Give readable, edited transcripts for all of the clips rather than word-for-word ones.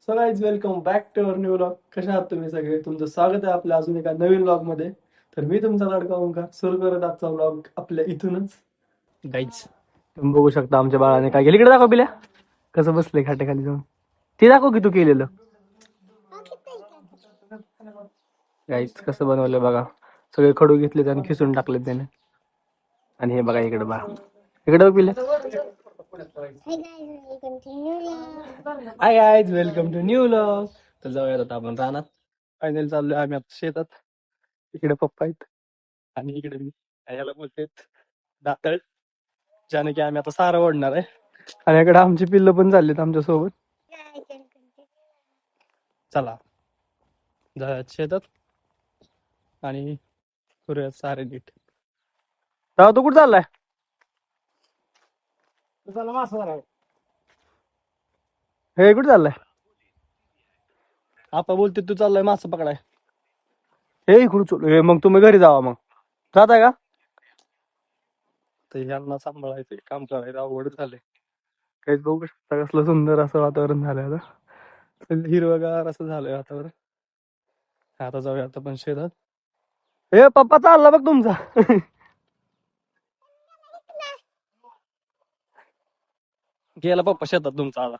So guys welcome back to our new vlog. कशा आहात तुम्ही सगळे? तुमचं स्वागत आहे आपल्या अजून एका नवीन व्लॉग मध्ये. तर मी तुमचा लाडका ओंकार सुरू करत आजचा व्लॉग आपल्या इथूनच. गाईज तुम्ही बघू शकता आमच्या बाळाने काय केलं. इकडे दाखव बिल्या कसं बसलंय खाट्याखाली जाऊन. ते दाखव की तू केलेलं. गाईज कसं बनवलं बघा. सगळे खडू घेतले आणि खिसून टाकले त्याने. आणि हे बघा इकडे बघा. इकडे बघ बिल्या. Hi guys welcome to new vlog. तर जाऊयात आता आपण रानात. फायनल चाललोय आम्ही आता शेतात. इकडे पप्पा आहेत आणि इकडे मी. याला बोलतेत दातळ. ज्याने की आम्ही आता सारा ओढणार आहे. आणि इकडे आमची पिल्लं पण चाललीत आमच्या सोबत. चला जाऊयात शेतात आणि करूयात सारे नीट. तेव्हा तू कुठं चाललाय? हे कुठं चाललाय? आपा बोलते तू चाललाय मासा पकडाय. हे इकडून चल. मग तुम्ही घरी जावा. मग जाताय का? तर यांना सांभाळायचं काम करायचं अवघड झालंय. काहीच बघू शकता कसलं सुंदर असं वातावरण झालंय आता. हिरवगार असं झालंय वातावरण. आता जाऊया आता पण शेतात. हे पप्पा चालला बघ तुमचा. गेला पप्पा शेतात तुमचा आता.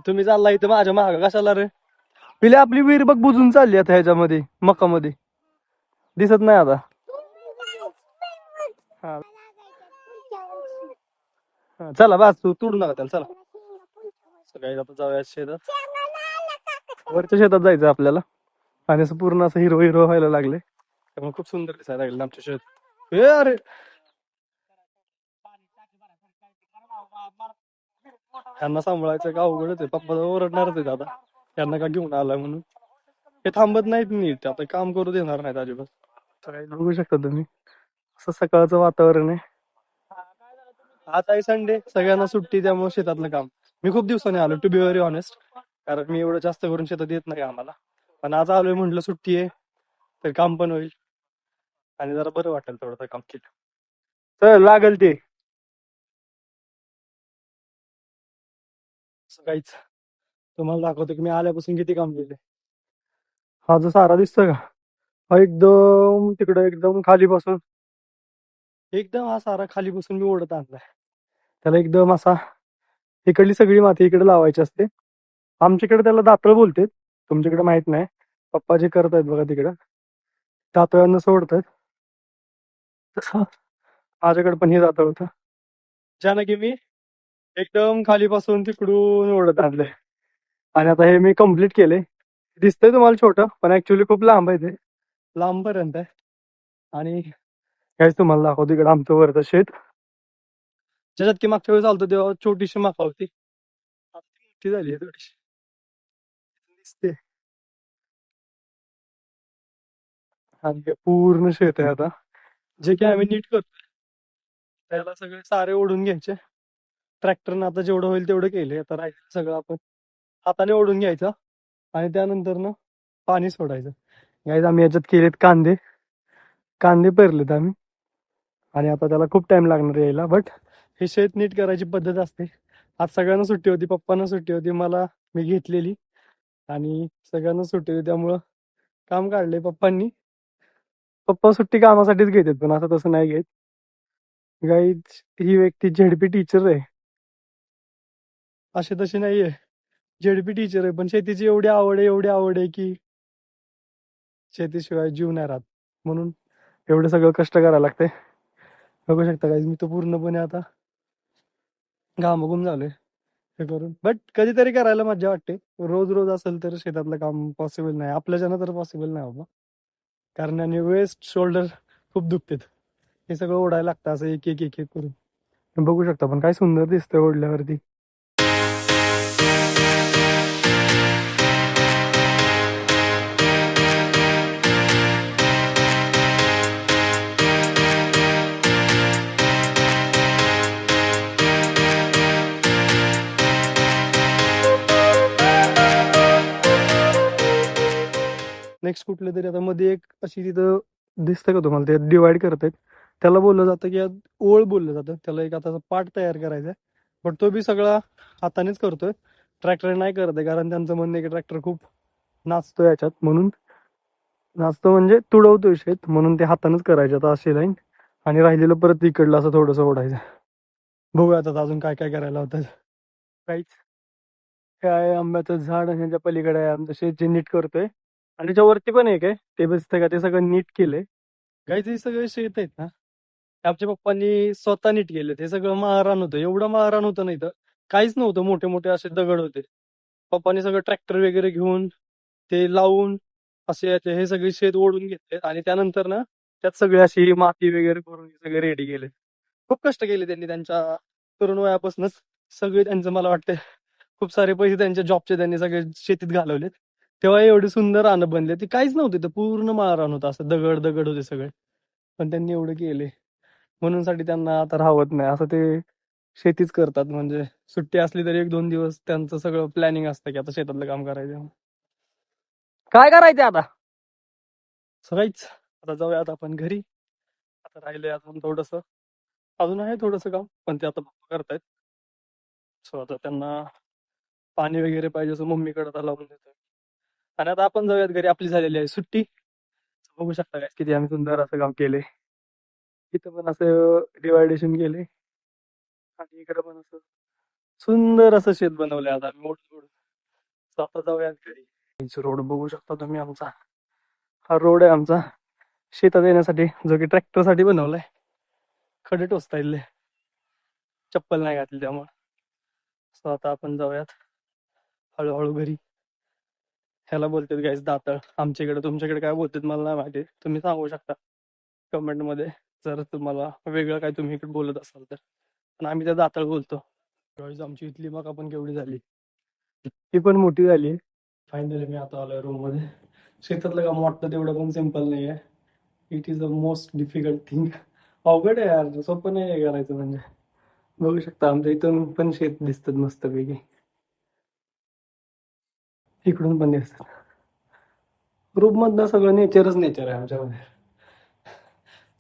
तुम्ही चालला इथं माझ्या माग कशाला रे? पिले आपली विहीर बघ बुजून चालली आता ह्याच्यामध्ये मकामध्ये. दिसत नाही आता. हा. चला बस तू तुडू नका त्याला. चला सगळी आता जाऊया शेतात. वरच्या शेतात जायचं आपल्याला. आणि असं पूर्ण असं हिरवं हिरवं व्हायला लागले. त्यामुळे खूप सुंदर दिसायला लागले आमच्या शेत. हे अरे त्यांना सांभाळायचं का अवघडच आहे. पप्पा ओरडणारच आहेत आता. त्यांना का घेऊन आलाय म्हणून. हे थांबत नाहीत नीट. आता काम करू देणार नाहीत अजिबात. सगळी बघू शकता तुम्ही असं सकाळचं वातावरण आहे. आज आहे संडे. सगळ्यांना सुट्टी त्यामुळे शेतातलं काम. मी खूप दिवसांनी आलो टू बी व्हेरी ऑनेस्ट. कारण मी एवढं जास्त करून शेतात येत नाही आम्हाला. पण आज आलोय म्हटलं सुट्टी आहे तर काम पण होईल आणि जरा बरं वाटेल थोडंसं काम केलं तर लागेल ते. काहीच तुम्हाला दाखवतो की मी आल्यापासून किती काम केले. हा जो सारा दिसतोय का हा एकदम तिकडे एकदम खाली बसून एकदम हा सारा खाली बसून मी ओढत आणलाय. त्याला एकदम असा इकडली सगळी माती इकडे लावायची असते. आमच्याकडे त्याला दातळ बोलते. तुमच्याकडे माहित नाही. पप्पा जे करत आहेत बघा तिकडं दातळांना सोडतात. तसं माझ्याकडे पण हे दातळ होतं ज्यानं की मी एकदम खालीपासून तिकडून ओढत आणले. आणि आता हे मी कम्प्लीट केले. दिसतंय तुम्हाला छोटं पण ऍक्च्युली खूप लांब आहे ते. लांबपर्यंत आहे. आणि काहीच तुम्हाला दाखवतो इकडे आमचं वरचं शेत. ज्याच्यात की मागच्या वेळेस चालतो तेव्हा छोटीशी मका होती. आता ती मोठी झाली आहे थोडीशी दिसते. आणि हे पूर्ण शेत आहे आता जे की आम्ही नीट करतो. त्याला सगळे सारे ओढून घ्यायचे. ट्रॅक्टरनं आता जेवढं होईल तेवढं केले. आता राहिलं सगळं आपण हाताने ओढून घ्यायचं आणि त्यानंतर ना पाणी सोडायचं. गाईज आम्ही याच्यात केलेत कांदे. कांदे पेरलेत आम्ही. आणि आता त्याला खूप टाइम लागणार यायला. बट हे शेत नीट करायची पद्धत असते. आज सगळ्यांना सुट्टी होती. पप्पांना सुट्टी होती. मला मी घेतलेली आणि सगळ्यांना सुट्टी होती त्यामुळं काम काढले पप्पांनी. पप्पा सुट्टी कामासाठीच घेतात पण असं तसं नाही घेत. गाईज ही व्यक्ती झेडपी टीचर आहे. अशी तशी नाहीये. झेडपी टीचर आहे पण शेतीची एवढी आवड आहे की शेतीशिवाय जीव नाही राहत. म्हणून एवढं सगळं कष्ट करायला लागतंय. बघू शकता गाईज मी तर पूर्णपणे आता घामाघूम झालोय हे करून. बट कधीतरी करायला मज्जा वाटते. रोज रोज असेल तर शेतातलं काम पॉसिबल नाही. आपल्याच्यानं तर पॉसिबल नाही बाबा. कारण आणि वेस्ट शोल्डर खूप दुखतात. हे सगळं ओढायला लागतं असं एक एक एक एक करून. बघू शकता पण काय सुंदर दिसतंय ओढल्यावरती. नेक्स्ट कुठले तरी आता मध्ये एक अशी तिथं दिसतं का तुम्हाला ते डिवाइड करतायत. त्याला बोललं जातं की ओळ बोललं जातं. त्याला एक आता पाट तयार करायचा आहे. बट तो बी सगळा हातानेच करतोय. ट्रॅक्टर नाही करत आहे, कारण त्यांचं म्हणणं आहे की ट्रॅक्टर खूप नाचतो याच्यात, म्हणून नाचतो म्हणजे तुडवतोय शेत, म्हणून ते हातानच करायचे आता अशी लाईन. आणि राहिलेलं परत इकडलं असं थोडंसं ओढायचं. बघूया आता अजून काय काय करायला होतं. काहीच काय आंब्याचं झाड आणि ह्याच्या पलीकडे आहे आमचं शेत जे नीट करतोय. आणि त्याच्यावरती पण एक आहे, ते बसतं का ते सगळं नीट केलंय. काहीच हे सगळे शेत आहेत ना, ते आमच्या पप्पांनी स्वतः नीट केले. ते सगळं माळरान होतं, एवढं माळरान होतं नाही तर काहीच नव्हतं, मोठे मोठे असे दगड होते. पप्पांनी सगळं ट्रॅक्टर वगैरे घेऊन ते लावून असे हे सगळे शेत ओढून घेतले आणि त्यानंतर ना त्यात सगळी अशी माती वगैरे करून हे सगळे रेडी केले. खूप कष्ट केले त्यांनी त्यांच्या तरुण वयापासूनच. सगळे त्यांचं मला वाटतं खूप सारे पैसे त्यांच्या जॉबचे त्यांनी सगळे शेतीत घालवलेत. तेव्हा एवढी सुंदर रानं बनले. ती काहीच नव्हती, तर पूर्ण माळरान होतं, असं दगड दगड होते सगळे. पण त्यांनी एवढं केले, म्हणून साठी त्यांना आता राहवत नाही, असं ते शेतीच करतात. म्हणजे सुट्टी असली तरी 1-2 दिवस त्यांचं सगळं प्लॅनिंग असतं की आता शेतातलं काम करायचं. काय करायचं आता सगळीच. आता जाऊया आता आपण घरी. आता राहिलंय अजून थोडस, अजून आहे थोडस काम, पण ते आता पप्पा करतायत. सो आता त्यांना पाणी वगैरे पाहिजे असं मम्मीकडे आता लावून देतोय. आणि आता आपण जाऊयात घरी, आपली झालेली आहे सुट्टी. बघू शकता काय किती आम्ही सुंदर असं काम केले. इथं पण असं डिवायडेशन केले आणि इकडे पण असं सुंदर असं शेत बनवलंय आता मोठं मोठं. So आता जाऊयात घरी. रोड बघू शकता तुम्ही आमचा, हा रोड आहे आमचा शेतात येण्यासाठी, जो की ट्रॅक्टर साठी बनवलाय. खडे टोचता येईल, चप्पल नाही घातली त्यामुळे. सो आता आपण जाऊयात हळूहळू घरी. ह्याला बोलतात गाईस दाताळ, आमच्याकडे तुमच्याकडे काय बोलतात मला नाही माहिती, तुम्ही सांगू शकता कमेंट मध्ये जर तुम्हाला वेगळं काय तुम्ही इकडे बोलत असाल तर. पण आम्ही त्या दाताळ बोलतो. गाईस आमची इथली मका पण केवढी झाली, ती पण मोठी झाली. फायनली मी आता आलोय रूम मध्ये. शेतातलं काम वाटतं तेवढं पण सिम्पल नाही आहे. It is the most difficult thing. अवघड आहे यार, सोपं नाही आहे करायचं म्हणजे. बघू शकता आमच्या इथून पण शेत दिसतात मस्तपैकी, इकडून पण दिसतात. रूम मधनं सगळं नेचरच नेचर आहे आमच्यामध्ये.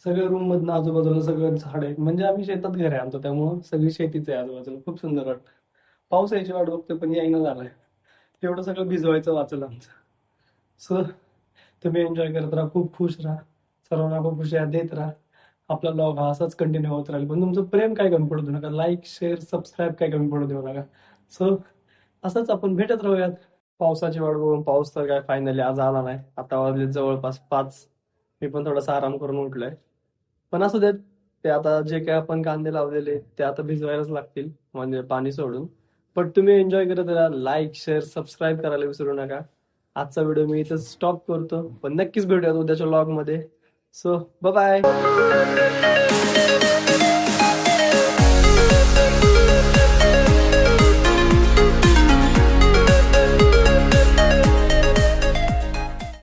सगळ्या रूम मधनं आजूबाजूला सगळं झाड आहे, म्हणजे आम्ही शेतात घर आहे आमचं, त्यामुळं सगळी शेतीच आहे आजूबाजूला. खूप सुंदर वाटतं. पाऊस यायची वाट बघतोय पण यायला झालाय. एवढं सगळं भिजवायचं वाचलं आमचं. सो तुम्ही एन्जॉय करत राहा, खूप खुश राहा, सर्वांना खूप खुशी देत राहा. आपला ब्लॉग हा असाच कंटिन्यू होत राहील, पण तुमचं प्रेम काय कमी पडू देऊ नका. लाईक शेअर सबस्क्राईब काय कमी पडू देऊ नका. सो असंच आपण भेटत राहूयात. पावसाची वाट बघून पाऊस तर काय फायनली आज आला नाही. आता वाजले जवळपास 5. मी पण थोडासा आराम करून उठलोय. पण असू देत, ते आता जे काय आपण कांदे लावलेले ते आता भिजवायलाच लागतील, म्हणजे पाणी सोडून. पण तुम्ही एन्जॉय करत राहा, लाईक शेअर सबस्क्राईब करायला विसरू नका. आजचा व्हिडिओ मी इथं स्टॉप करतो, पण नक्कीच भेटूयात उद्याच्या व्लॉग मध्ये. So bye bye.